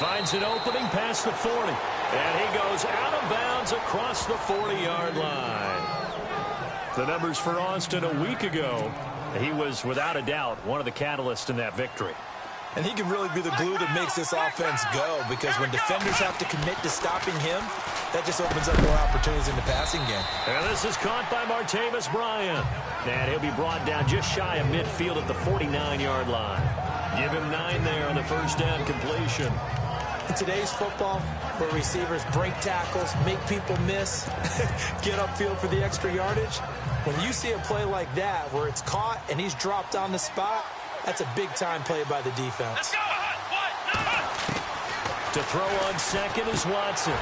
finds an opening past the 40. And he goes out of bounds across the 40-yard line. The numbers for Austin a week ago, he was, without a doubt, one of the catalysts in that victory. And he can really be the glue that makes this offense go, because when defenders have to commit to stopping him, that just opens up more opportunities in the passing game. And this is caught by Martavis Bryant. And he'll be brought down just shy of midfield at the 49-yard line. Give him 9 there on the first down completion. In today's football, where receivers break tackles, make people miss, get upfield for the extra yardage, when you see a play like that where it's caught and he's dropped on the spot, that's a big-time play by the defense. To throw on second is Watson.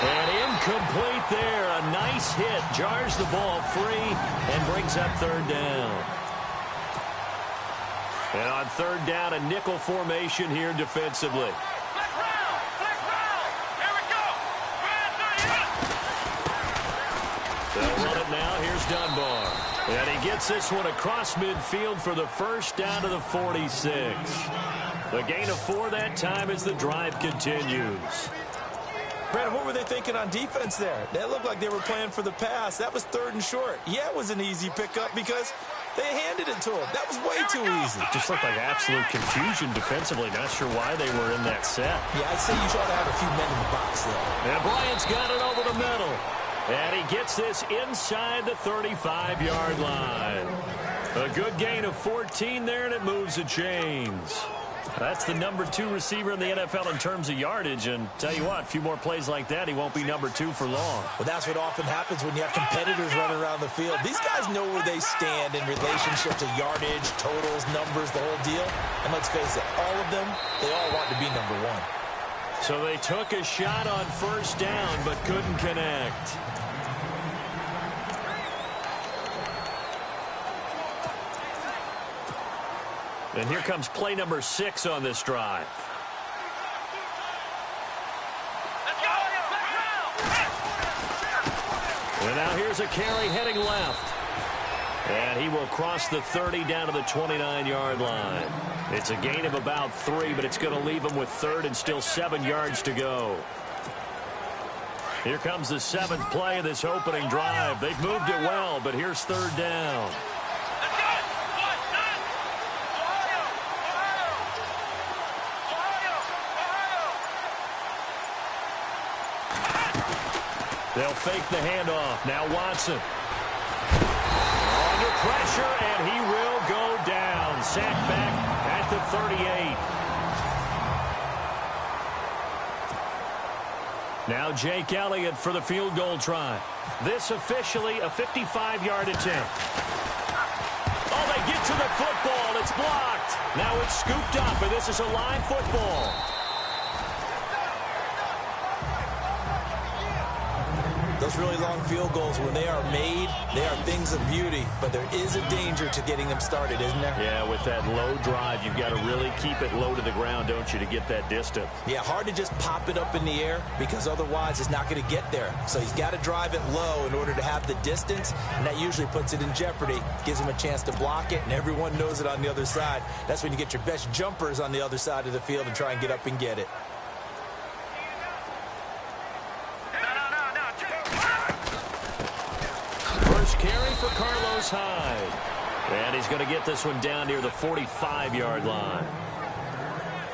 And incomplete there. A nice hit. Jars the ball free and brings up third down. And on third down, a nickel formation here defensively. They'll run it now. Here's Dunbar. And he gets this one across midfield for the first down to the 46. The gain of 4 that time as the drive continues. Brandon, what were they thinking on defense there? That looked like they were playing for the pass. That was 3rd and short. Yeah, it was an easy pickup because they handed it to him. That was way too easy. Just looked like absolute confusion defensively. Not sure why they were in that set. Yeah, I'd say you ought to have a few men in the box there. And Bryant's got it over the middle. And he gets this inside the 35-yard line. A good gain of 14 there, and it moves the chains. That's the number 2 receiver in the NFL in terms of yardage. And tell you what, a few more plays like that, he won't be number 2 for long. Well, that's what often happens when you have competitors running around the field. These guys know where they stand in relationship to yardage, totals, numbers, the whole deal. And let's face it, all of them, they all want to be number 1. So they took a shot on first down, but couldn't connect. And here comes play number 6 on this drive. And now here's a carry heading left. And he will cross the 30 down to the 29-yard line. It's a gain of about 3, but it's going to leave him with 3rd and still 7 yards to go. Here comes the 7th play of this opening drive. They've moved it well, but here's 3rd down. They'll fake the handoff. Now Watson. Under pressure, and he will go down. Sacked back at the 38. Now Jake Elliott for the field goal try. This officially a 55-yard attempt. Oh, they get to the football. It's blocked. Now it's scooped up, and this is a live football. Those really long field goals, when they are made, they are things of beauty. But there is a danger to getting them started, isn't there? Yeah, with that low drive, you've got to really keep it low to the ground, don't you, to get that distance. Yeah, hard to just pop it up in the air because otherwise it's not going to get there. So he's got to drive it low in order to have the distance, and that usually puts it in jeopardy, gives him a chance to block it, and everyone knows it on the other side. That's when you get your best jumpers on the other side of the field and try and get up and get it. Carry for Carlos Hyde. And he's going to get this one down near the 45-yard line.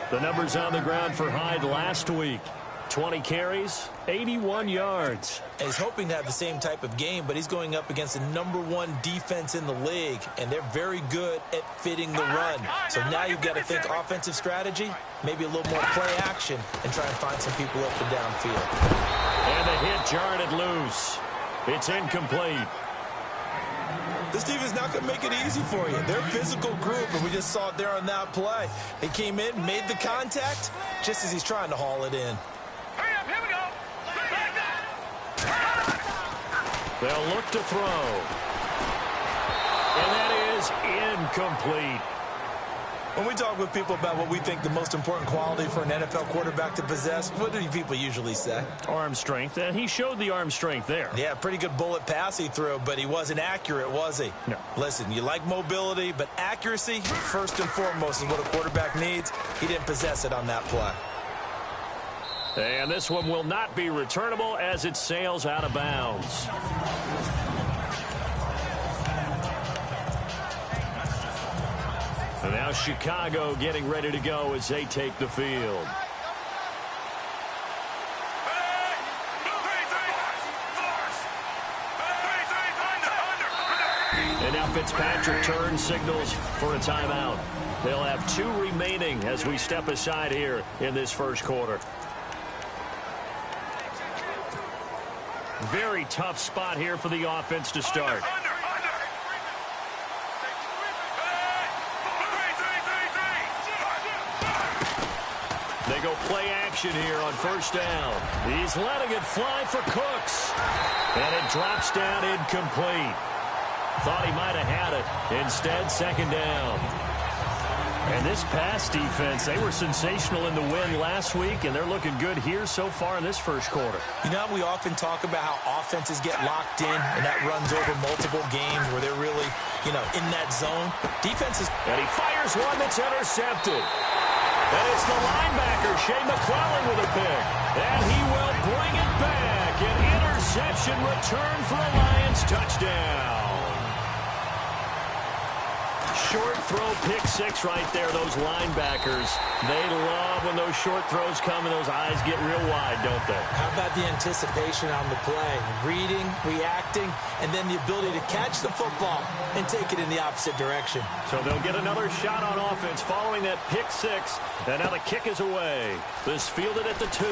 The numbers on the ground for Hyde last week. 20 carries, 81 yards. And he's hoping to have the same type of game, but he's going up against the #1 defense in the league, and they're very good at fitting the run. So now you've got to think offensive strategy, maybe a little more play action, and try and find some people up and downfield. And the hit jarred it loose. It's incomplete. This defense not going to make it easy for you. They're a physical group, and we just saw it there on that play. They came in, made the contact, just as he's trying to haul it in. Hurry up, here we go. They'll look to throw. And that is incomplete. When we talk with people about what we think the most important quality for an NFL quarterback to possess, what do people usually say? Arm strength, and he showed the arm strength there. Yeah, pretty good bullet pass he threw, but he wasn't accurate, was he? No. Listen, you like mobility, but accuracy, first and foremost, is what a quarterback needs. He didn't possess it on that play. And this one will not be returnable as it sails out of bounds. And now Chicago getting ready to go as they take the field. And now Fitzpatrick turns, signals for a timeout. They'll have 2 remaining as we step aside here in this first quarter. Very tough spot here for the offense to start. They go play action here on first down. He's letting it fly for Cooks. And it drops down incomplete. Thought he might have had it. Instead, second down. And this pass defense, they were sensational in the win last week, and they're looking good here so far in this first quarter. You know, we often talk about how offenses get locked in, and that runs over multiple games where they're really, in that zone. Defenses. And he fires one that's intercepted. And it's the linebacker, Shea McClellan, with a pick. And he will bring it back. An interception return for a Lions touchdown. Short throw, pick 6 right there. Those linebackers, they love when those short throws come and those eyes get real wide, don't they? How about the anticipation on the play? Reading, reacting, and then the ability to catch the football and take it in the opposite direction. So they'll get another shot on offense following that pick 6. And now the kick is away. This fielded at the 2.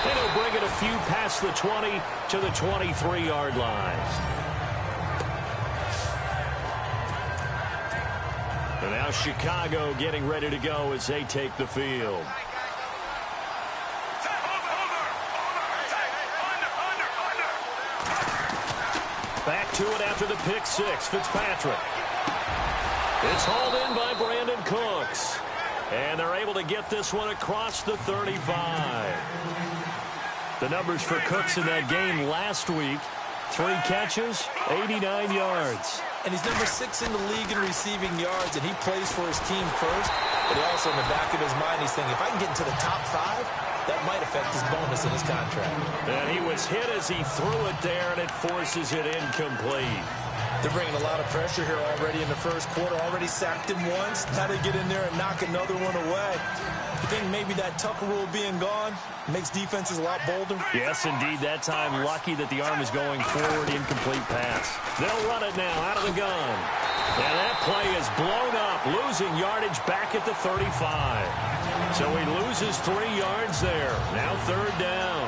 And he'll bring it a few past the 20 to the 23-yard line. And now Chicago getting ready to go as they take the field. Back to it after the pick 6. Fitzpatrick. It's hauled in by Brandon Cooks. And they're able to get this one across the 35. The numbers for Cooks in that game last week. 3 catches, 89 yards. And he's number 6 in the league in receiving yards, and he plays for his team first. But he also, in the back of his mind, he's thinking, if I can get into the top 5, that might affect his bonus in his contract. And he was hit as he threw it there, and it forces it incomplete. They're bringing a lot of pressure here already in the first quarter. Already sacked him once. Now they get in there and knock another one away. You think maybe that Tucker rule being gone makes defenses a lot bolder? Yes, indeed. That time, lucky that the arm is going forward, incomplete pass. They'll run it now out of the gun. And that play is blown up, losing yardage back at the 35. So he loses 3 yards there. Now third down.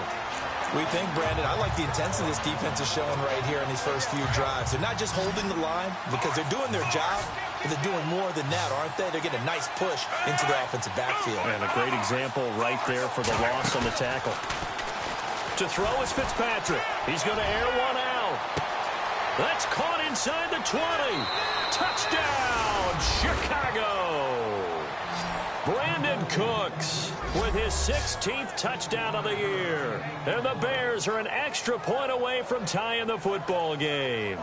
We think, Brandon, I like the intensity this defense is showing right here in these first few drives. They're not just holding the line because they're doing their job, but they're doing more than that, aren't they? They're getting a nice push into the offensive backfield. And a great example right there for the loss on the tackle. To throw is Fitzpatrick. He's going to air one out. That's caught inside the 20. Touchdown, Chicago. Brandon Cooks with his 16th touchdown of the year. And the Bears are an extra point away from tying the football game.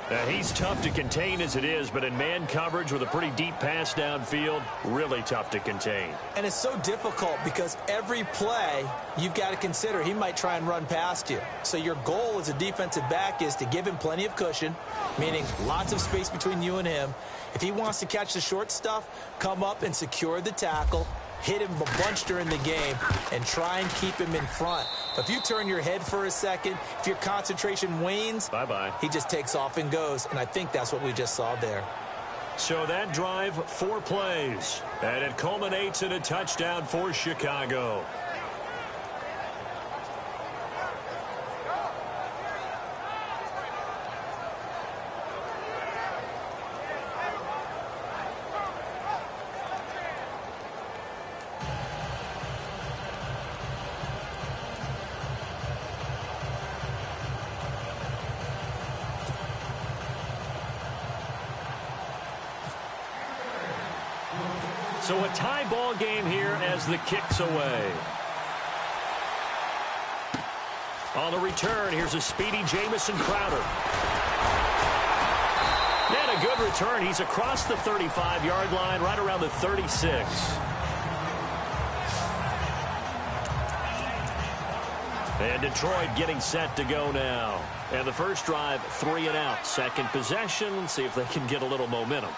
Now, he's tough to contain as it is, but in man coverage with a pretty deep pass downfield, really tough to contain. And it's so difficult because every play you've got to consider he might try and run past you. So your goal as a defensive back is to give him plenty of cushion, meaning lots of space between you and him. If he wants to catch the short stuff, come up and secure the tackle, hit him a bunch during the game, and try and keep him in front. But if you turn your head for a second, if your concentration wanes, bye-bye. He just takes off and goes, and I think that's what we just saw there. So that drive, 4 plays, and it culminates in a touchdown for Chicago. So a tie ball game here as the kick's away. On the return, here's a speedy Jamison Crowder. And a good return. He's across the 35-yard line, right around the 36. And Detroit getting set to go now. And the first drive, 3 and out. Second possession, see if they can get a little momentum.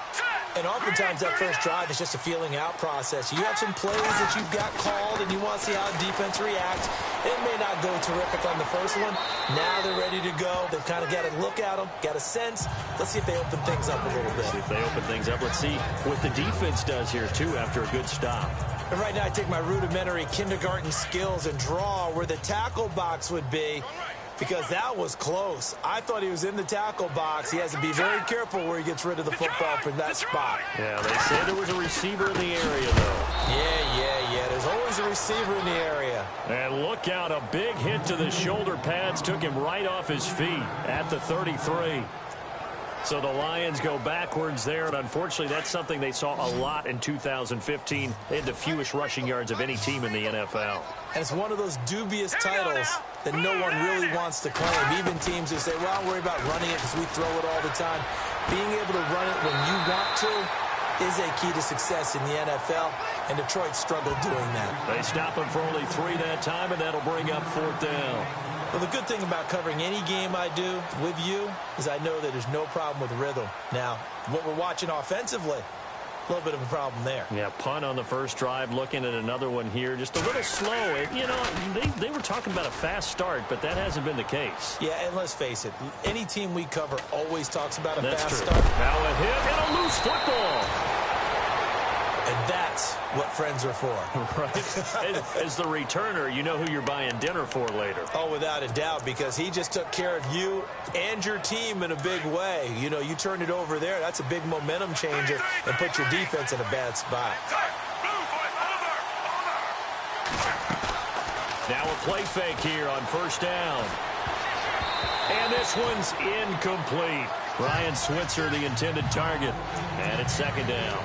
And oftentimes that first drive is just a feeling out process. You have some plays that you've got called and you want to see how defense reacts. It may not go terrific on the first one. Now they're ready to go. They've kind of got to look at them, got a sense. Let's see if they open things up a little bit. See if they open things up. Let's see what the defense does here, too, after a good stop. And right now I take my rudimentary kindergarten skills and draw where the tackle box would be, because that was close. I thought he was in the tackle box. He has to be very careful where he gets rid of the football from that spot. Yeah, they say there was a receiver in the area, though. Yeah. There's always a receiver in the area. And look out, a big hit to the shoulder pads took him right off his feet at the 33. So the Lions go backwards there, and unfortunately that's something they saw a lot in 2015. They had the fewest rushing yards of any team in the NFL. And it's one of those dubious titles that no one really wants to claim. Even teams who say, well, I'll worry about running it because we throw it all the time. Being able to run it when you want to is a key to success in the NFL, and Detroit struggled doing that. They stop him for only 3 that time, and that'll bring up 4th down. Well, the good thing about covering any game I do with you is I know that there's no problem with rhythm. Now, what we're watching offensively, a little bit of a problem there. Yeah, punt on the first drive, looking at another one here. Just a little slow. You know, they were talking about a fast start, but that hasn't been the case. Yeah, and let's face it, any team we cover always talks about a fast true. start. Now a hit and a loose football. And that's what friends are for. Right. As the returner, you know who you're buying dinner for later. Oh, without a doubt, because he just took care of you and your team in a big way. You know, you turned it over there. That's a big momentum changer and put your defense in a bad spot. Now a play fake here on first down. And this one's incomplete. Ryan Switzer, the intended target. And it's 2nd down.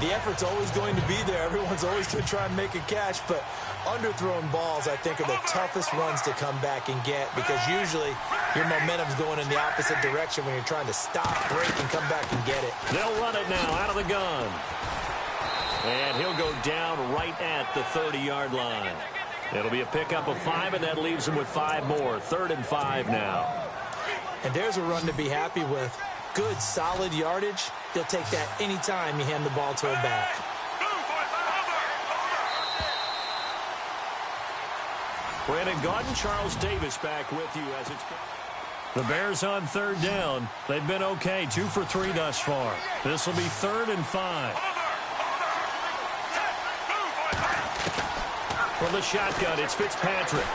The effort's always going to be there. Everyone's always going to try and make a catch, but underthrown balls, I think, are the toughest ones to come back and get, because usually your momentum's going in the opposite direction when you're trying to stop, break, and come back and get it. They'll run it now out of the gun. And he'll go down right at the 30-yard line. It'll be a pickup of 5, and that leaves him with 5 more. 3rd and 5 now. And there's a run to be happy with. Good, solid yardage. He'll take that anytime you hand the ball to him back. Brandon Gaudin, Charles Davis back with you as it's... The Bears on 3rd down. They've been okay, 2 for 3 thus far. This will be 3rd and 5. From the shotgun, it's Fitzpatrick.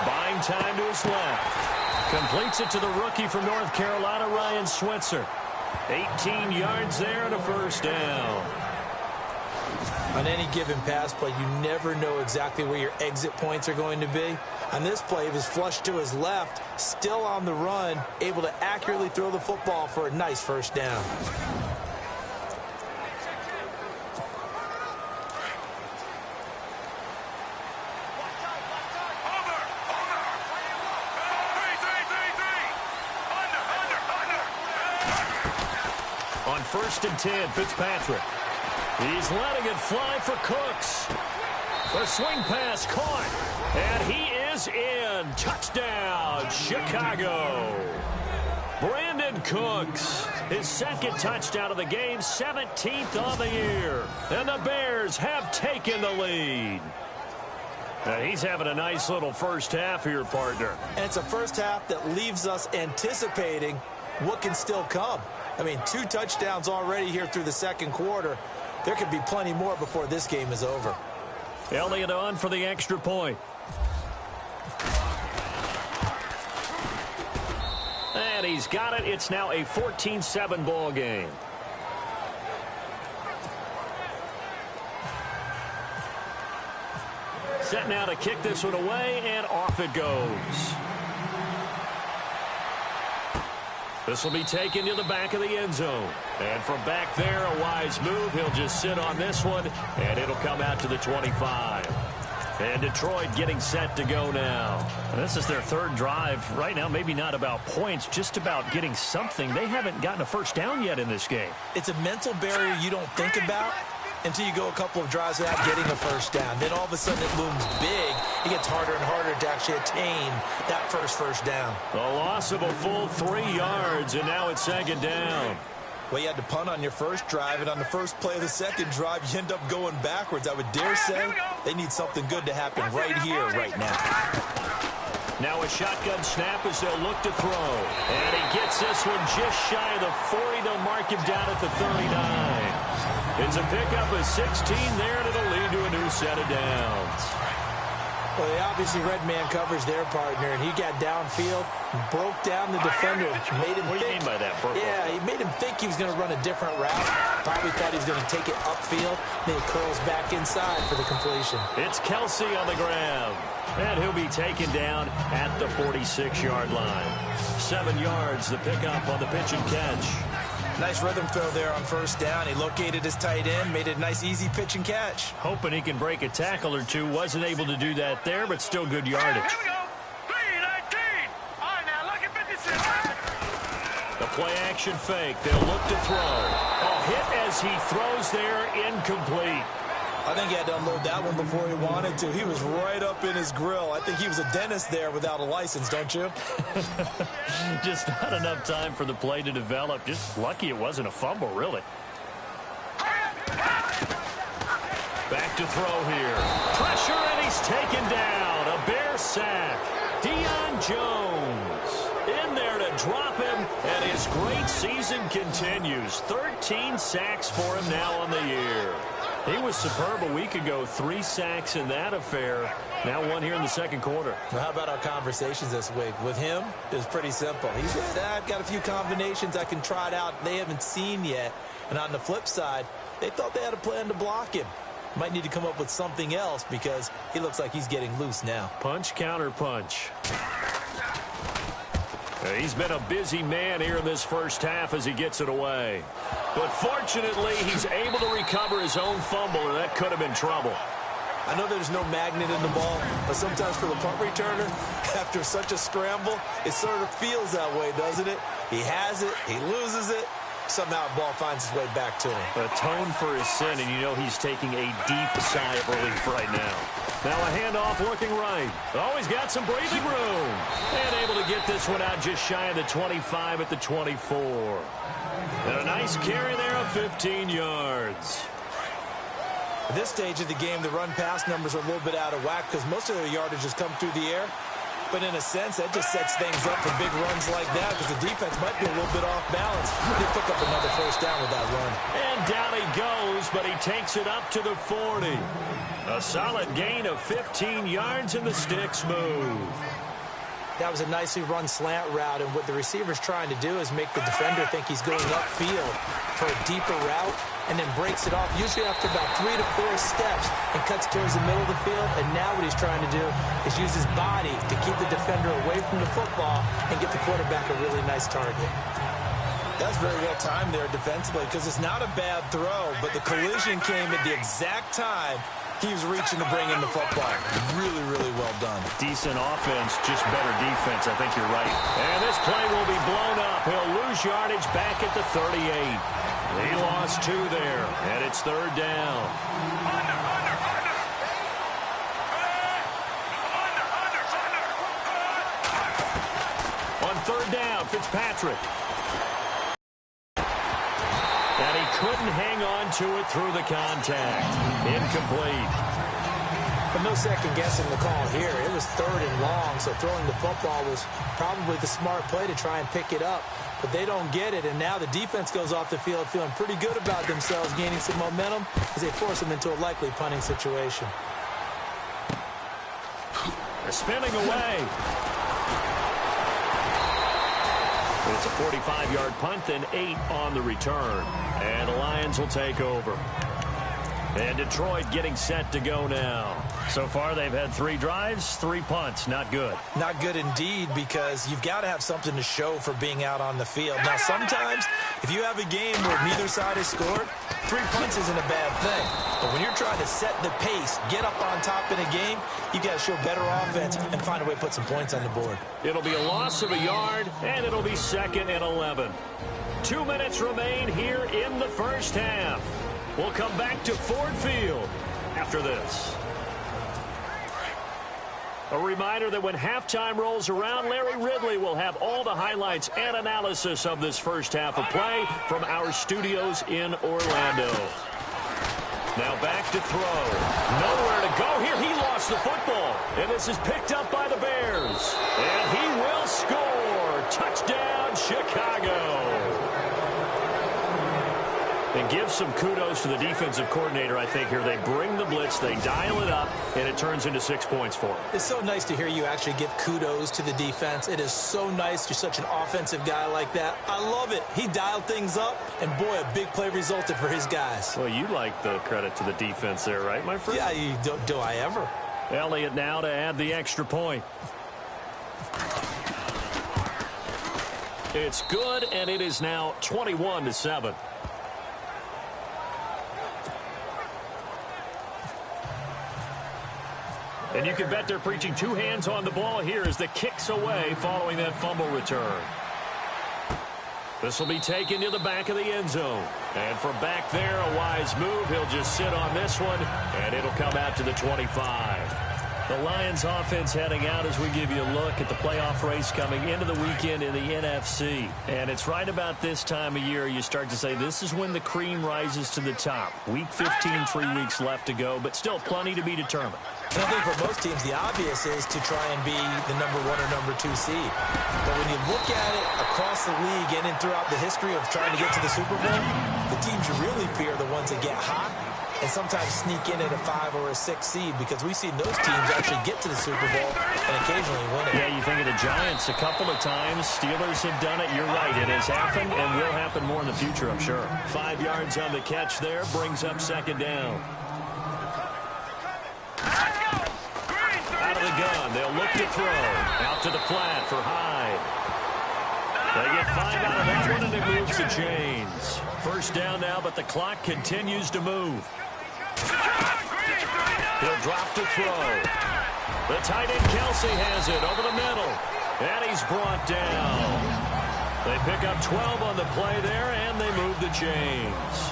Buying time to his left. Completes it to the rookie from North Carolina, Ryan Switzer. 18 yards there and a 1st down. On any given pass play, you never know exactly where your exit points are going to be. On this play, he was flushed to his left, still on the run, able to accurately throw the football for a nice 1st down. On 1st and 10, Fitzpatrick. He's letting it fly for Cooks. The swing pass caught. And he is in. Touchdown, Chicago. Brandon Cooks, his 2nd touchdown of the game, 17th on the year. And the Bears have taken the lead. He's having a nice little first half here, partner. And it's a first half that leaves us anticipating what can still come. I mean, 2 touchdowns already here through the 2nd quarter. There could be plenty more before this game is over. Elliott on for the extra point. And he's got it. It's now a 14-7 ball game. Set now to kick this one away, and off it goes. This will be taken to the back of the end zone. And from back there, a wise move. He'll just sit on this one, and it'll come out to the 25. And Detroit getting set to go now. And this is their 3rd drive. Right now, maybe not about points, just about getting something. They haven't gotten a 1st down yet in this game. It's a mental barrier you don't think about until you go a couple of drives without getting a first down. Then all of a sudden it looms big. It gets harder and harder to actually attain that first down. A loss of a full 3 yards, and now it's second down. Well, you had to punt on your first drive, and on the first play of the second drive, you end up going backwards. I would dare say they need something good to happen right here, right now. Now a shotgun snap as they'll look to throw. And he gets this one just shy of the 40. They'll mark him down at the 39. It's a pickup of 16 there, and it'll lead to a new set of downs. Well, they obviously red man covers their partner, and he got downfield, broke down the defender, made him What do you mean by that, Purple? Yeah, he made him think he was going to run a different route. Probably thought he was going to take it upfield. Then he curls back inside for the completion. It's Kelsey on the ground, and he'll be taken down at the 46-yard line. 7 yards, the pickup on the pitch and catch. Nice rhythm throw there on first down. He located his tight end, made it a nice, easy pitch and catch. Hoping he can break a tackle or two. Wasn't able to do that there, but still good yardage. Here we go. 3-19. All right, now look at 56. The play action fake. They'll look to throw. A hit as he throws there, incomplete. I think he had to unload that one before he wanted to. He was right up in his grill. I think he was a dentist there without a license, don't you? Just not enough time for the play to develop. Just lucky it wasn't a fumble, really. Back to throw here. Pressure, and he's taken down. A Bear sack. Deion Jones in there to drop him, and his great season continues. 13 sacks for him now on the year. He was superb a week ago. 3 sacks in that affair. Now 1 here in the second quarter. Well, how about our conversations this week? With him, it was pretty simple. He said, I've got a few combinations I can try it out they haven't seen yet. And on the flip side, they thought they had a plan to block him. Might need to come up with something else because he looks like he's getting loose now. Punch, counter punch. He's been a busy man here in this first half as he gets it away. But fortunately, he's able to recover his own fumble, or that could have been trouble. I know there's no magnet in the ball, but sometimes for the punt returner, after such a scramble, it sort of feels that way, doesn't it? He has it, he loses it, somehow the ball finds its way back to him. Atone for his sin, and you know he's taking a deep sigh of relief right now. Now a handoff looking right. Oh, he's got some breathing room. And able to get this one out just shy of the 25 at the 24. And a nice carry there of 15 yards. At this stage of the game, the run-pass numbers are a little bit out of whack because most of their yardage has come through the air. But in a sense, that just sets things up for big runs like that because the defense might be a little bit off balance. They pick up another first down with that run. And down he goes, but he takes it up to the 40. A solid gain of 15 yards, and the sticks move. That was a nicely run slant route, and what the receiver's trying to do is make the defender think he's going upfield for a deeper route and then breaks it off, usually after about 3 to 4 steps, and cuts towards the middle of the field. And now what he's trying to do is use his body to keep the defender away from the football and get the quarterback a really nice target. That's very well timed there defensively because it's not a bad throw, but the collision came at the exact time he was reaching to bring in the football. Really, really well done. Decent offense, just better defense. I think you're right. And this play will be blown up. He'll lose yardage back at the 38. He lost 2 there, and it's third down. On third down, Fitzpatrick. And he couldn't hang on to it through the contact. Incomplete. But no second guessing the call here. It was 3rd and long, so throwing the football was probably the smart play to try and pick it up. But they don't get it, and now the defense goes off the field feeling pretty good about themselves, gaining some momentum as they force them into a likely punting situation. They're spinning away. It's a 45-yard punt, then 8 on the return. And the Lions will take over. And Detroit getting set to go now. So far, they've had 3 drives, 3 punts. Not good. Not good indeed, because you've got to have something to show for being out on the field. Now, sometimes, if you have a game where neither side has scored, 3 punts isn't a bad thing. But when you're trying to set the pace, get up on top in a game, you've got to show better offense and find a way to put some points on the board. It'll be a loss of a yard, and it'll be 2nd and 11. 2 minutes remain here in the first half. We'll come back to Ford Field after this. A reminder that when halftime rolls around, Larry Ridley will have all the highlights and analysis of this first half of play from our studios in Orlando. Now back to throw. Nowhere to go here. He lost the football. And this is picked up by the Bears. And he will score. Touchdown, Chicago. And give some kudos to the defensive coordinator, I think, here. They bring the blitz, they dial it up, and it turns into 6 points for them. It's so nice to hear you actually give kudos to the defense. It is so nice. You're such an offensive guy like that. I love it. He dialed things up, and, boy, a big play resulted for his guys. Well, you like the credit to the defense there, right, my friend? Yeah, do I ever? Elliott now to add the extra point. It's good, and it is now 21-7. And you can bet they're preaching two hands on the ball here as the kick's away following that fumble return. This will be taken to the back of the end zone. And from back there, a wise move. He'll just sit on this one, and it'll come out to the 25. The Lions offense heading out as we give you a look at the playoff race coming into the weekend in the NFC. And it's right about this time of year you start to say this is when the cream rises to the top. Week 15, 3 weeks left to go, but still plenty to be determined. And I think for most teams, the obvious is to try and be the number 1 or number 2 seed. But when you look at it across the league and throughout the history of trying to get to the Super Bowl, the teams you really fear are the ones that get hot and sometimes sneak in at a 5 or a 6 seed, because we've seen those teams actually get to the Super Bowl and occasionally win it. Yeah, you think of the Giants a couple of times. Steelers have done it. You're right. It has happened and will happen more in the future, I'm sure. 5 yards on the catch there. Brings up second down. Out of the gun. They'll look to throw. Out to the flat for Hyde. They get 5 out of that one, and it moves the chains. First down now, but the clock continues to move. He'll drop to throw. The tight end Kelsey has it over the middle. And he's brought down. They pick up 12 on the play there, and they move the chains.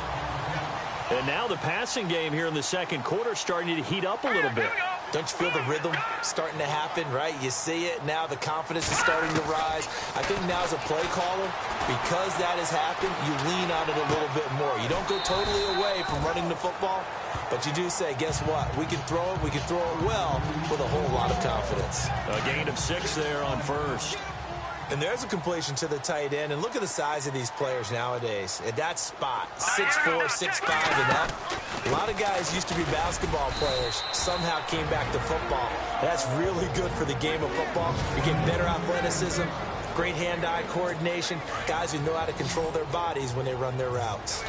And now the passing game here in the second quarter starting to heat up a little bit. Don't you feel the rhythm starting to happen, right? You see it. Now the confidence is starting to rise. I think now as a play caller, because that has happened, you lean on it a little bit more. You don't go totally away from running the football, but you do say, guess what? We can throw it. We can throw it well with a whole lot of confidence. A gain of 6 there on first. And there's a completion to the tight end. And look at the size of these players nowadays. At that spot, 6'4", 6'5", and up. A lot of guys used to be basketball players, somehow came back to football. That's really good for the game of football. You get better athleticism, great hand-eye coordination, guys who know how to control their bodies when they run their routes.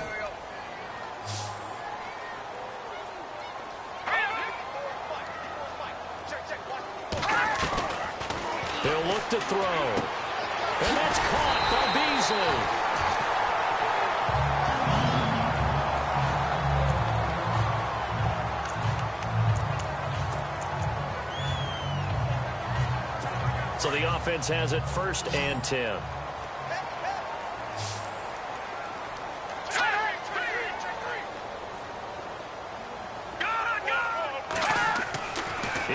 They'll look to throw. And that's caught by Beasley. So the offense has it 1st and 10.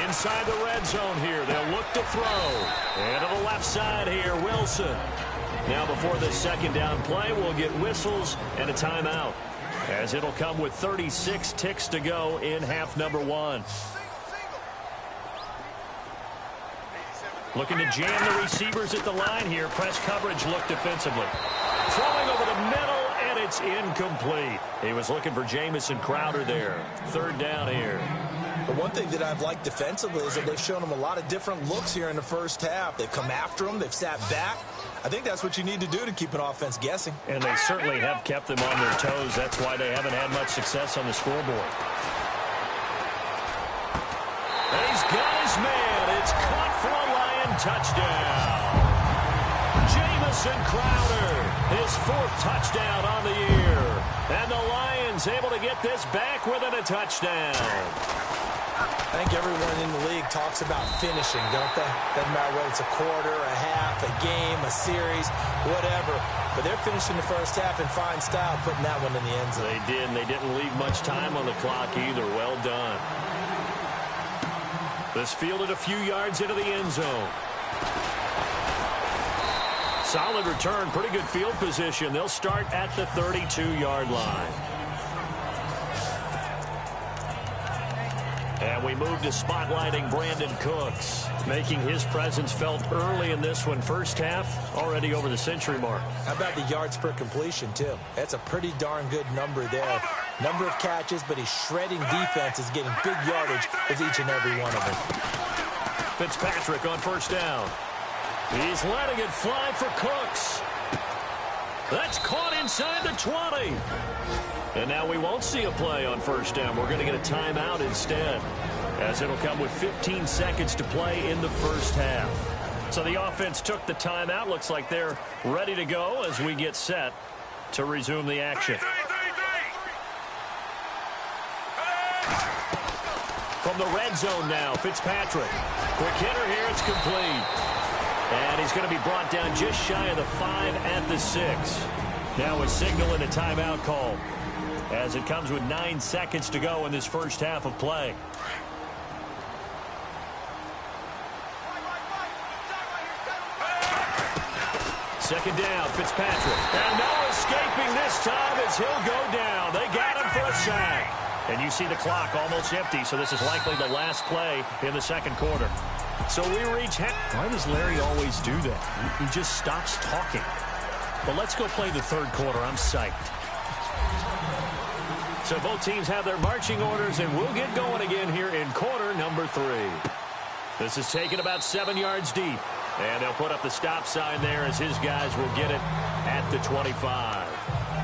Inside the red zone here. They'll look to throw. And to the left side here, Wilson. Now before this second down play, we'll get whistles and a timeout, as it'll come with 36 ticks to go in half number 1. Looking to jam the receivers at the line here. Press coverage look defensively. Throwing over the middle, and it's incomplete. He was looking for Jamison Crowder there. 3rd down here. But one thing that I've liked defensively is that they've shown them a lot of different looks here in the first half. They've come after them. They've sat back. I think that's what you need to do to keep an offense guessing. And they certainly have kept them on their toes. That's why they haven't had much success on the scoreboard. And he's got his man. It's caught for a Lion touchdown. Jamison Crowder, his 4th touchdown on the year. And the Lions able to get this back within a touchdown. I think everyone in the league talks about finishing, don't they? Doesn't matter whether it's a quarter, a half, a game, a series, whatever. But they're finishing the first half in fine style, putting that one in the end zone. They did, and they didn't leave much time on the clock either. Well done. This fielded a few yards into the end zone. Solid return, pretty good field position. They'll start at the 32-yard line. And we move to spotlighting Brandon Cooks, making his presence felt early in this one. First half, already over the century mark. How about the yards per completion, too? That's a pretty darn good number there. Number of catches, but he's shredding defenses, getting big yardage with each and every one of them. Fitzpatrick on first down. He's letting it fly for Cooks. That's caught inside the 20. And now we won't see a play on first down. We're going to get a timeout instead, as it'll come with 15 seconds to play in the first half. So the offense took the timeout. Looks like they're ready to go as we get set to resume the action. From the red zone now, Fitzpatrick. Quick hitter here, it's complete. And he's going to be brought down just shy of the 5 at the 6. Now a signal and a timeout call, as it comes with 9 seconds to go in this first half of play. Second down, Fitzpatrick. And no escaping this time as he'll go down. They got him for a sack. And you see the clock almost empty, so this is likely the last play in the second quarter. So we reach half. Why does Larry always do that? He just stops talking. But let's go play the third quarter. I'm psyched. So both teams have their marching orders, and we'll get going again here in quarter number 3. This is taken about 7 yards deep. And they'll put up the stop sign there as his guys will get it at the 25.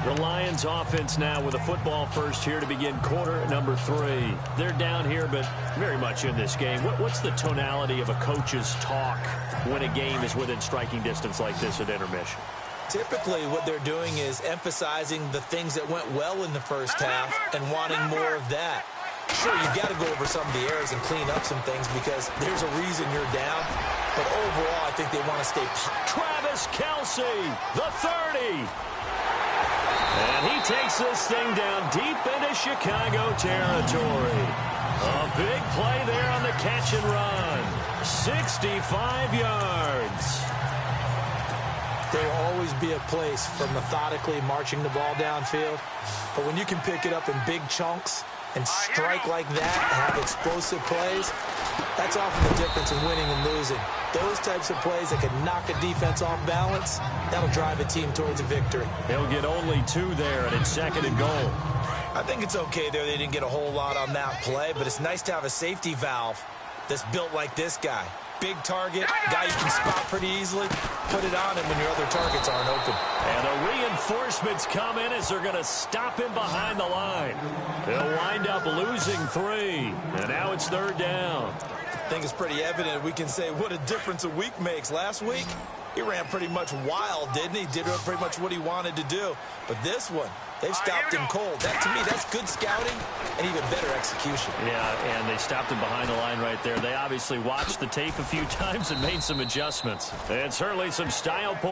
The Lions offense now with a football first here to begin quarter number 3. They're down here, but very much in this game. What's the tonality of a coach's talk when a game is within striking distance like this at intermission? Typically, what they're doing is emphasizing the things that went well in the first half and wanting more of that. Sure, you've got to go over some of the errors and clean up some things because there's a reason you're down. But overall, I think they want to stay. Travis Kelce, the 30. And he takes this thing down deep into Chicago territory. A big play there on the catch and run. 65 yards. There will always be a place for methodically marching the ball downfield. But when you can pick it up in big chunks and strike like that, have explosive plays, that's often the difference in winning and losing. Those types of plays that can knock a defense off balance, that'll drive a team towards a victory. He'll get only 2 there, and it's second and goal. I think it's okay there. They didn't get a whole lot on that play, but it's nice to have a safety valve that's built like this guy. Big target, guy you can spot pretty easily. Put it on him when your other targets aren't open. And the reinforcements come in as they're going to stop him behind the line. They'll wind up losing 3, and now it's third down. I think it's pretty evident we can say what a difference a week makes. Last week, he ran pretty much wild, didn't he? Did pretty much what he wanted to do. But this one, they've stopped him cold. That, to me, that's good scouting and even better execution. Yeah, and they stopped him behind the line right there. They obviously watched the tape a few times and made some adjustments. And certainly some style points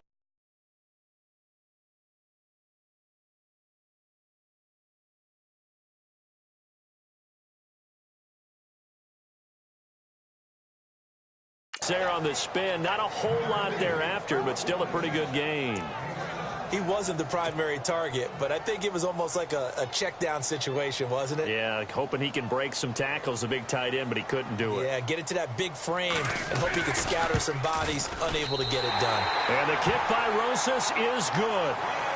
there on the spin. Not a whole lot thereafter, but still a pretty good gain. He wasn't the primary target, but I think it was almost like a check down situation, wasn't it? Yeah, hoping he can break some tackles, a big tight end, but he couldn't do it. Yeah, get it to that big frame and hope he could scatter some bodies, unable to get it done. And the kick by Rosas is good,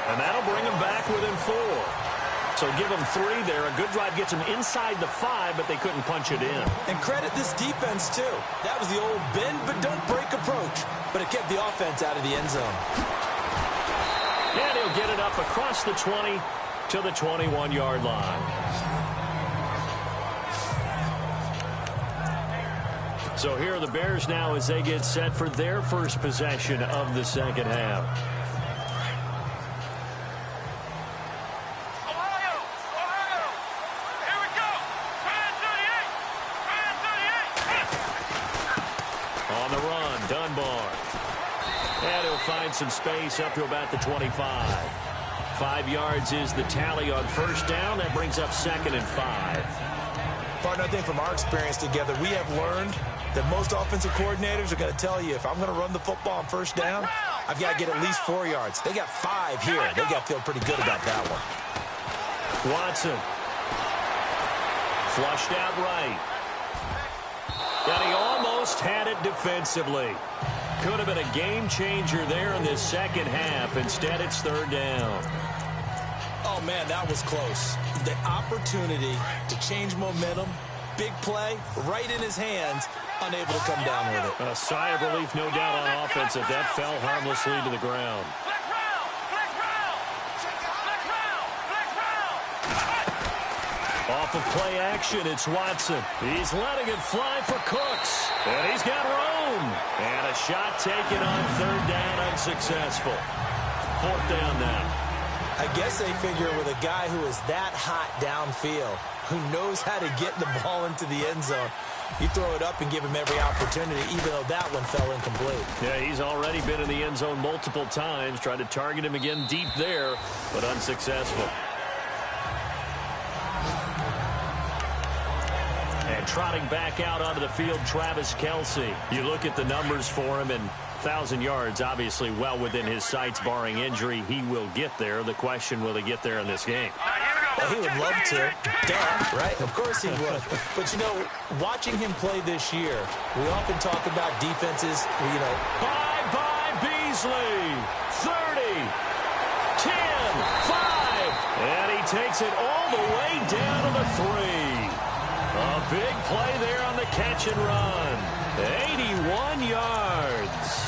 and that'll bring him back within 4. So give him 3 there. A good drive gets him inside the 5, but they couldn't punch it in. And credit this defense, too. That was the old bend but don't break approach, but it kept the offense out of the end zone. And he'll get it up across the 20 to the 21-yard line. So here are the Bears now as they get set for their first possession of the second half. On the run, Dunbar. And he'll find some space up to about the 25. 5 yards is the tally on first down. That brings up 2nd and 5. Partner, I think from our experience together, we have learned that most offensive coordinators are going to tell you, if I'm going to run the football on first down, I've got to get at least 4 yards. They got 5 here. They got to feel pretty good about that one. Watson. Flushed out right. And he almost had it defensively. Could have been a game changer there in this second half. Instead, it's 3rd down. Oh, man, that was close. The opportunity to change momentum, big play, right in his hands, unable to come down with it. A sigh of relief, no doubt, on offense that fell harmlessly to the ground. Off of play action, it's Watson. He's letting it fly for Cooks. And he's got room. And a shot taken on 3rd down, unsuccessful. 4th down now. I guess they figure with a guy who is that hot downfield, who knows how to get the ball into the end zone, you throw it up and give him every opportunity, even though that one fell incomplete. Yeah, he's already been in the end zone multiple times. Tried to target him again deep there, but unsuccessful. And trotting back out onto the field, Travis Kelce. You look at the numbers for him, and 1,000 yards, obviously well within his sights, barring injury. He will get there. The question, will he get there in this game? Well, he would love to. Duh, right? Of course he would. But, you know, watching him play this year, we often talk about defenses, you know. Bye-bye, Beasley. 30, 10, 5. And he takes it all the way down to the 3. A big play there on the catch and run. 81 yards.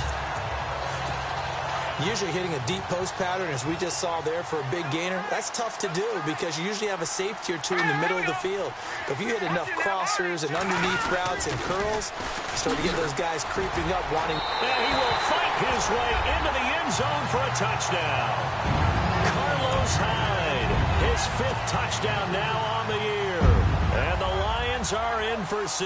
Usually hitting a deep post pattern, as we just saw there, for a big gainer, that's tough to do because you usually have a safety or two in the middle of the field. But if you hit enough crossers and underneath routes and curls, you start to get those guys creeping up, wanting. And he will fight his way into the end zone for a touchdown. Carlos Hyde, his 5th touchdown now on the year. And the Lions are in for 6.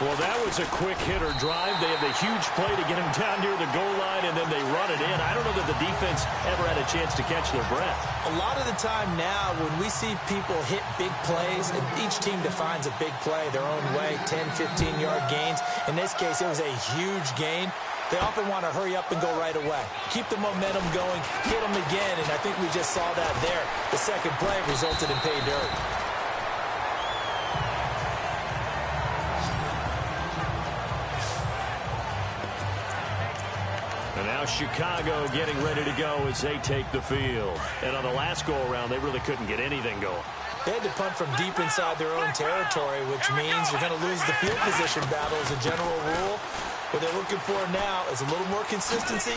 Well, that was a quick hitter drive. They have the huge play to get him down near the goal line, and then they run it in. I don't know that the defense ever had a chance to catch their breath. A lot of the time now, when we see people hit big plays, and each team defines a big play their own way, 10, 15-yard gains. In this case, it was a huge gain. They often want to hurry up and go right away. Keep the momentum going, hit them again, and I think we just saw that there. The second play resulted in pay dirt. And now Chicago getting ready to go as they take the field. And on the last go-around, they really couldn't get anything going. They had to punt from deep inside their own territory, which means you're going to lose the field position battle as a general rule. What they're looking for now is a little more consistency,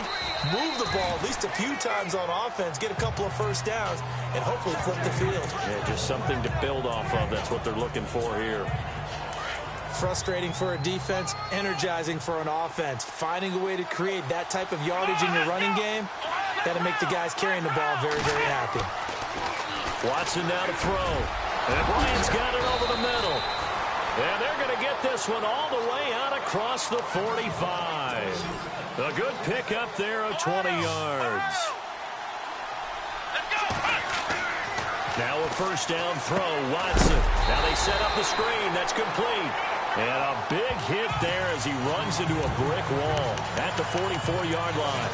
move the ball at least a few times on offense, get a couple of first downs, and hopefully flip the field. Yeah, just something to build off of. That's what they're looking for here. Frustrating for a defense, energizing for an offense. Finding a way to create that type of yardage in your running game, that'll make the guys carrying the ball very, very happy. Watson now to throw. And Bryant's got it over the middle. And they're going to get this one all the way out across the 45. A good pickup there of 20 yards. Now a first down throw, Watson. Now they set up the screen. That's complete. And a big hit there as he runs into a brick wall at the 44-yard line.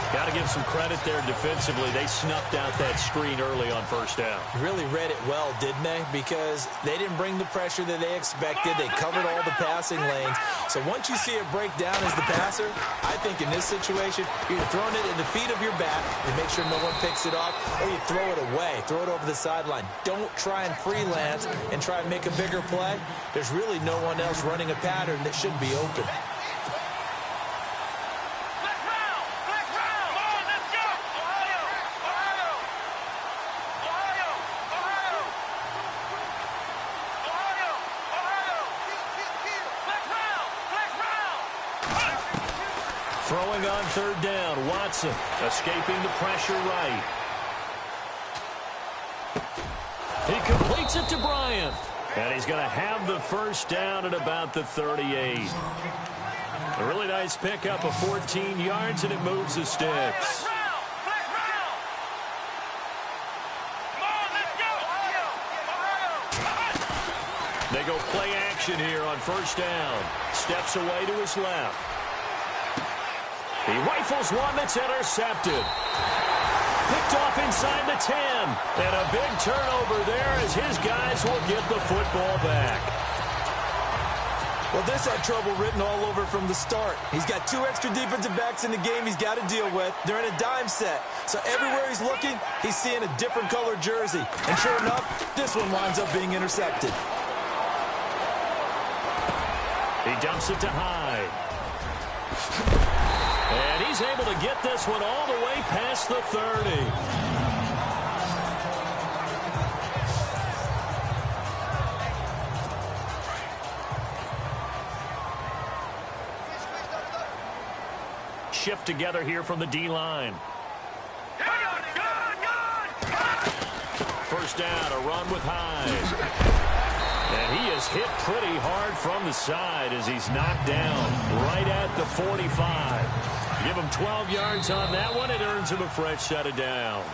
Got to give some credit there defensively. They snuffed out that screen early on first down. Really read it well, didn't they? Because they didn't bring the pressure that they expected. They covered all the passing lanes. So once you see it break down as the passer, I think in this situation, you're throwing it in the feet of your back and make sure no one picks it off, or you throw it away, throw it over the sideline. Don't try and freelance and try and make a bigger play. There's really no one else running a pattern that should be open. Throwing on third down, Watson escaping the pressure right. He completes it to Bryant. And he's going to have the first down at about the 38. A really nice pickup of 14 yards, and it moves the sticks. They go play action here on first down. Steps away to his left. He rifles one that's intercepted. Picked off inside the 10. And a big turnover there as his guys will get the football back. Well, this had trouble written all over from the start. He's got 2 extra defensive backs in the game he's got to deal with. They're in a dime set. So everywhere he's looking, he's seeing a different color jersey. And sure enough, this one winds up being intercepted. He dumps it to Hyde. And he's able to get this one all the way past the 30. Shift together here from the D-line. First down, a run with Hyde. And he is hit pretty hard from the side as he's knocked down right at the 45. Give him 12 yards on that one. It earns him a fresh set of downs.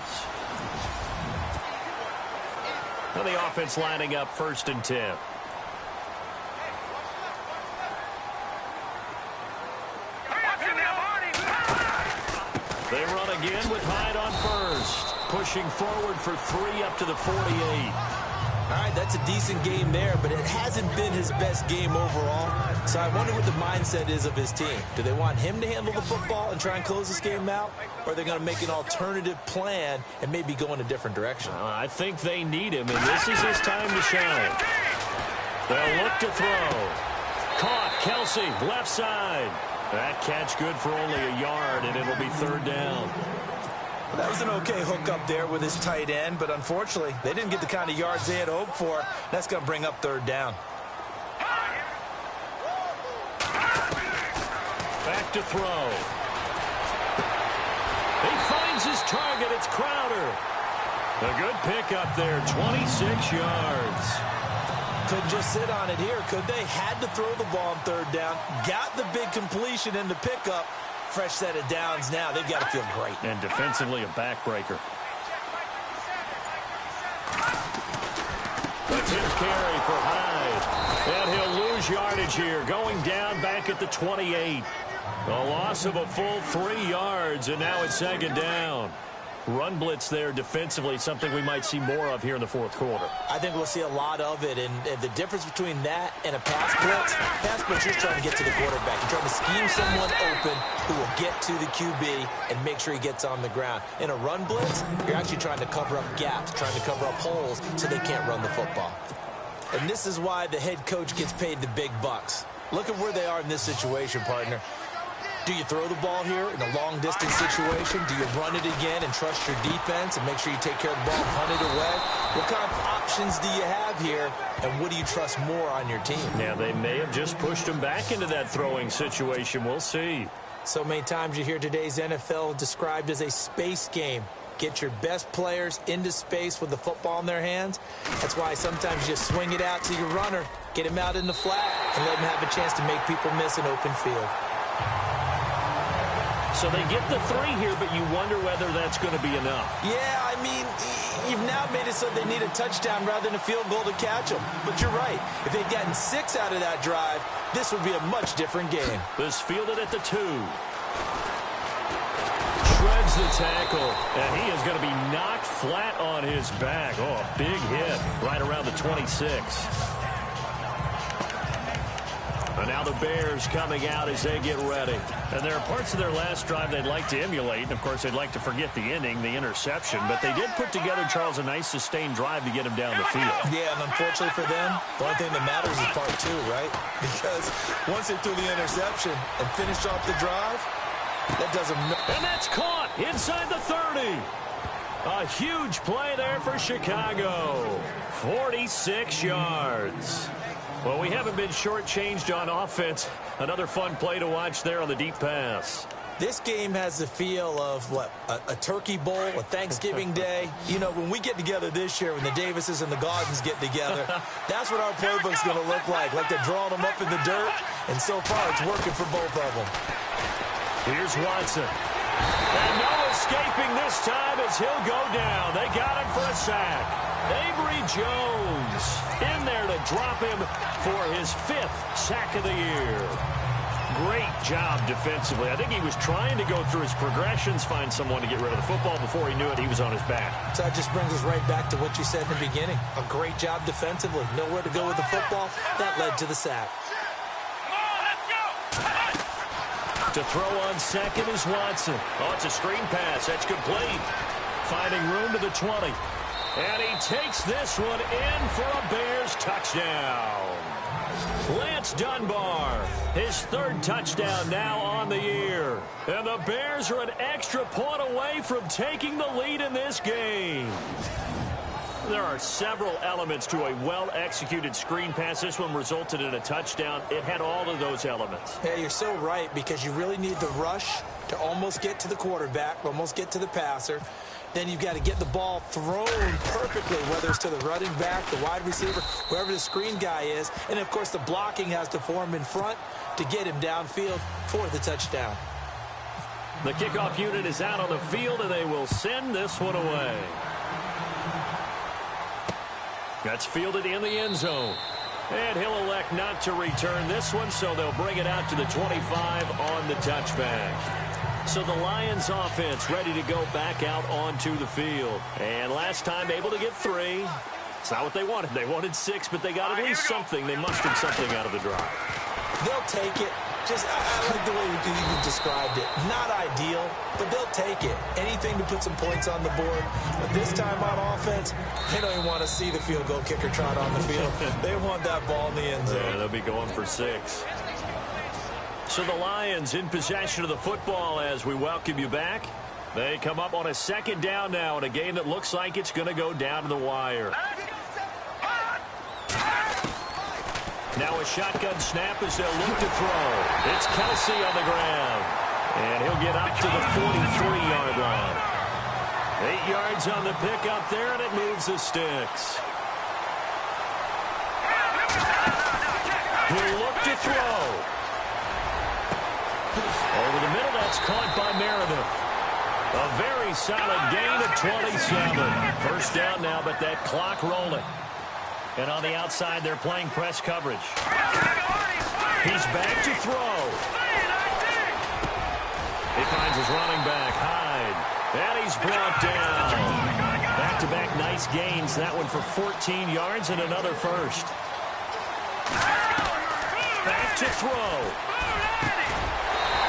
Now the offense lining up 1st and 10. They run again with Hyde on first. Pushing forward for 3 up to the 48. All right, that's a decent game there, but it hasn't been his best game overall. So I wonder what the mindset is of his team. Do they want him to handle the football and try and close this game out? Or are they going to make an alternative plan and maybe go in a different direction? I think they need him, and this is his time to shine. They'll look to throw. Caught, Kelsey, left side. That catch good for only a yard, and it'll be 3rd down. That was an okay hookup there with his tight end, but unfortunately, they didn't get the kind of yards they had hoped for. That's going to bring up 3rd down. Back to throw. He finds his target. It's Crowder. A good pickup there, 26 yards. Couldn't just sit on it here, could they? Had to throw the ball on 3rd down. Got the big completion in the pickup. Fresh set of downs now. They've got to feel great. And defensively, a backbreaker. A tip carry for Hyde. And he'll lose yardage here. Going down back at the 28. A loss of a full 3 yards, and now it's 2nd down. Run blitz there defensively, something we might see more of here in the 4th quarter. I think we'll see a lot of it, and the difference between that and a pass blitz, you're trying to get to the quarterback. You're trying to scheme someone open who will get to the QB and make sure he gets on the ground. In a run blitz, you're actually trying to cover up gaps, trying to cover up holes so they can't run the football. And this is why the head coach gets paid the big bucks. Look at where they are in this situation, partner. Do you throw the ball here in a long-distance situation? Do you run it again and trust your defense and make sure you take care of the ball and punt it away? What kind of options do you have here, and what do you trust more on your team? Yeah, they may have just pushed him back into that throwing situation. We'll see. So many times you hear today's NFL described as a space game. Get your best players into space with the football in their hands. That's why sometimes you just swing it out to your runner, get him out in the flat, and let him have a chance to make people miss an open field. So they get the 3 here, but you wonder whether that's going to be enough. Yeah, I mean, you've now made it so they need a touchdown rather than a field goal to catch them. But you're right. If they'd gotten 6 out of that drive, this would be a much different game. This fielded at the 2. Shreds the tackle, and he is going to be knocked flat on his back. Oh, a big hit right around the 26. And now the Bears coming out as they get ready. And there are parts of their last drive they'd like to emulate. And, of course, they'd like to forget the ending, the interception. But they did put together, Charles, a nice sustained drive to get him down the field. Yeah, and unfortunately for them, the only thing that matters is part 2, right? Because once they threw the interception and finished off the drive, that doesn't... And that's caught inside the 30. A huge play there for Chicago. 46 yards. Well, we haven't been shortchanged on offense. Another fun play to watch there on the deep pass. This game has the feel of, what, a turkey bowl, a Thanksgiving day. You know, when we get together this year, when the Davises and the Gaudens get together, that's what our playbook's going to look like they're drawing them up in the dirt, and so far it's working for both of them. Here's Watson. And no escaping this time as he'll go down. They got him for a sack. Avery Jones in there to drop him for his 5th sack of the year. Great job defensively. I think he was trying to go through his progressions, find someone to get rid of the football. Before he knew it, he was on his back. So that just brings us right back to what you said in the beginning. A great job defensively. Nowhere to go with the football. That led to the sack. To throw on second is Watson. Oh, it's a screen pass. That's complete. Finding room to the 20. And he takes this one in for a Bears touchdown. Lance Dunbar, his 3rd touchdown now on the year. And the Bears are an extra point away from taking the lead in this game. There are several elements to a well-executed screen pass. This one resulted in a touchdown. It had all of those elements. Yeah, you're so right, because you really need the rush to almost get to the quarterback, almost get to the passer. Then you've got to get the ball thrown perfectly, whether it's to the running back, the wide receiver, whoever the screen guy is. And, of course, the blocking has to form in front to get him downfield for the touchdown. The kickoff unit is out on the field, and they will send this one away. That's fielded in the end zone. And he'll elect not to return this one, so they'll bring it out to the 25 on the touchback. So the Lions offense ready to go back out onto the field. And last time able to get 3. It's not what they wanted. They wanted 6, but they got at least something. They mustered something out of the drive. They'll take it. I like the way you described it. Not ideal, but they'll take it. Anything to put some points on the board. But this time on offense, they don't even want to see the field goal kicker trot on the field. They want that ball in the end zone. Yeah, they'll be going for 6. So the Lions in possession of the football as we welcome you back. They come up on a 2nd down now in a game that looks like it's going to go down to the wire. Now a shotgun snap as they'll look to throw. It's Kelsey on the ground. And he'll get up to the 43-yard line. 8 yards on the pickup there, and it moves the sticks. He'll look to throw. Over the middle, that's caught by Meredith. A very solid gain of 27. 1st down now, but that clock rolling. And on the outside, they're playing press coverage. He's back to throw. He finds his running back, Hyde. And he's brought down. Back-to-back nice gains. That one for 14 yards and another 1st. Back to throw.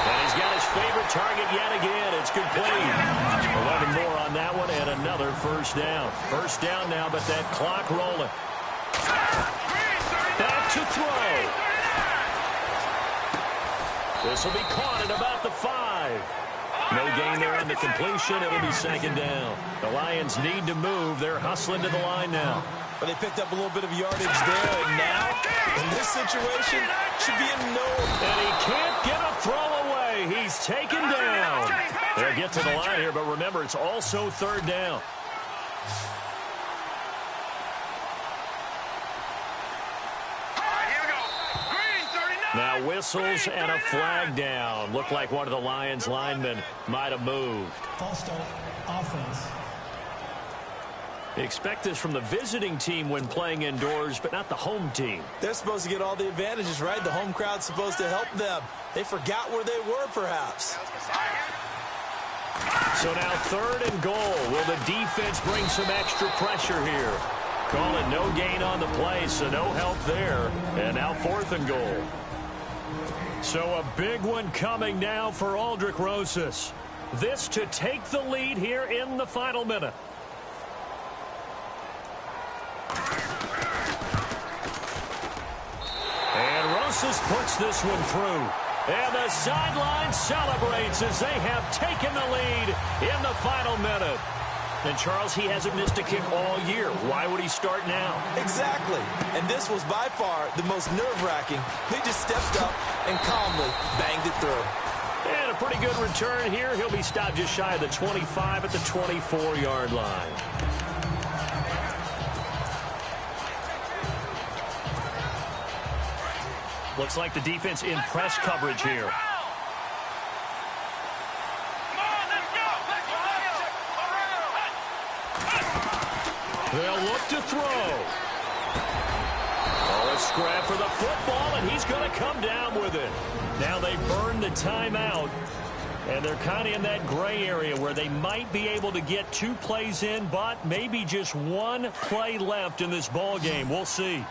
And he's got his favorite target yet again. It's complete. 11 more on that one and another 1st down. 1st down now, but that clock rolling. Back to throw. This will be caught at about the 5. No gain there on the completion. It'll be 2nd down. The Lions need to move. They're hustling to the line now. But they picked up a little bit of yardage there, and now, in this situation, should be a no. And he can't get a throw away. He's taken down. They'll get to the line here, but remember, it's also 3rd down. Now whistles and a flag down. Looked like one of the Lions linemen might have moved. False start, offense. Expect this from the visiting team when playing indoors, but not the home team. They're supposed to get all the advantages, right? The home crowd's supposed to help them. They forgot where they were, perhaps. So now 3rd and goal. Will the defense bring some extra pressure here? Call it no gain on the play, so no help there. And now 4th and goal. So a big one coming now for Aldrich Rosas. This to take the lead here in the final minute. And Rosas puts this one through. And the sideline celebrates as they have taken the lead in the final minute. And, Charles, he hasn't missed a kick all year. Why would he start now? Exactly. And this was by far the most nerve-wracking. They just stepped up and calmly banged it through. And a pretty good return here. He'll be stopped just shy of the 25 at the 24-yard line. Looks like the defense in press coverage here. They'll look to throw. Oh, a scrap for the football, and he's going to come down with it. Now they burn the timeout, and they're kind of in that gray area where they might be able to get 2 plays in, but maybe just 1 play left in this ball game. We'll see.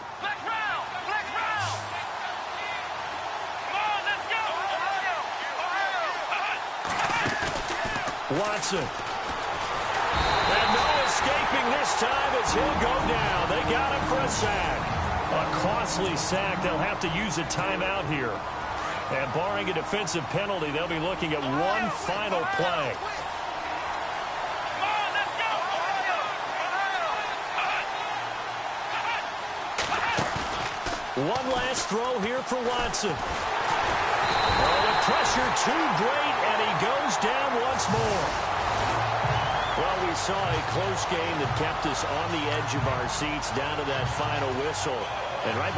Watson. And no escaping this time as he'll go down. They got him for a sack. A costly sack. They'll have to use a timeout here. And barring a defensive penalty, they'll be looking at 1 final play. One last throw here for Watson. Oh, the pressure too great, and he goes down once more. Well, we saw a close game that kept us on the edge of our seats down to that final whistle. And right